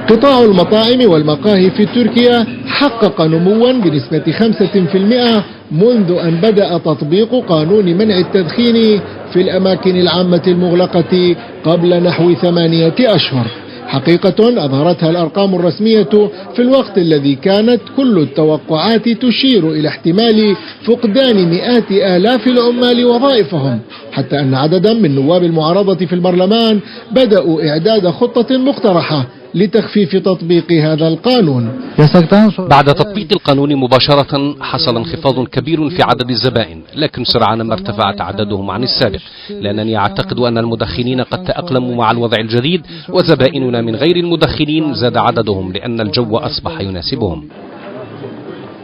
قطاع المطاعم والمقاهي في تركيا حقق نموا بنسبة 5% منذ أن بدأ تطبيق قانون منع التدخين في الأماكن العامة المغلقة قبل نحو 8 أشهر، حقيقة أظهرتها الأرقام الرسمية في الوقت الذي كانت كل التوقعات تشير إلى احتمال فقدان مئات آلاف العمال وظائفهم، حتى أن عددا من نواب المعارضة في البرلمان بدأوا إعداد خطة مقترحة لتخفيف تطبيق هذا القانون. بعد تطبيق القانون مباشرة حصل انخفاض كبير في عدد الزبائن، لكن سرعان ما ارتفعت عددهم عن السابق، لأنني أعتقد أن المدخنين قد تأقلموا مع الوضع الجديد، وزبائننا من غير المدخنين زاد عددهم لأن الجو أصبح يناسبهم.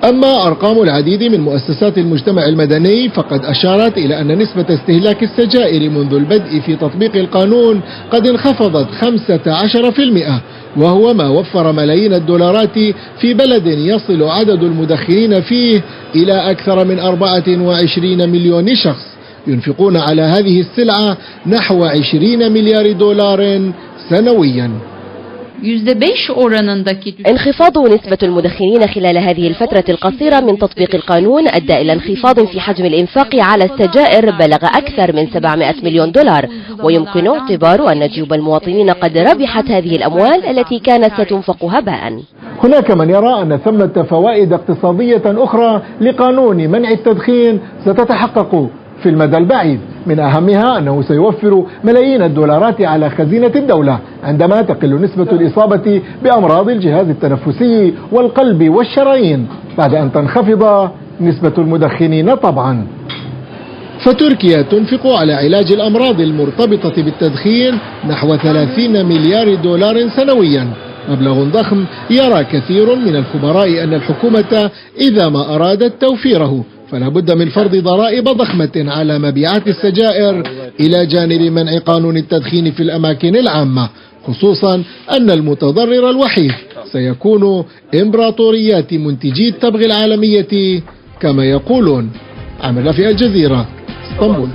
أما أرقام العديد من مؤسسات المجتمع المدني فقد أشارت إلى أن نسبة استهلاك السجائر منذ البدء في تطبيق القانون قد انخفضت 15%، وهو ما وفر ملايين الدولارات في بلد يصل عدد المدخنين فيه إلى أكثر من 24 مليون شخص ينفقون على هذه السلعة نحو 20 مليار دولار سنويا. انخفاض نسبة المدخنين خلال هذه الفترة القصيرة من تطبيق القانون أدى إلى انخفاض في حجم الإنفاق على السجائر بلغ أكثر من 700 مليون دولار، ويمكن اعتبار أن جيوب المواطنين قد ربحت هذه الأموال التي كانت ستنفق هباء. هناك من يرى أن ثمة فوائد اقتصادية أخرى لقانون منع التدخين ستتحقق في المدى البعيد، من أهمها أنه سيوفر ملايين الدولارات على خزينة الدولة عندما تقل نسبة الإصابة بأمراض الجهاز التنفسي والقلب والشرايين بعد أن تنخفض نسبة المدخنين طبعا. فتركيا تنفق على علاج الأمراض المرتبطة بالتدخين نحو 30 مليار دولار سنويا، مبلغ ضخم يرى كثير من الخبراء أن الحكومة إذا ما أرادت توفيره فلا بد من فرض ضرائب ضخمة على مبيعات السجائر إلى جانب منع قانون التدخين في الأماكن العامة، خصوصا أن المتضرر الوحيد سيكون إمبراطوريات منتجي التبغ العالمية كما يقولون. عامر رفيع، الجزيرة، اسطنبول.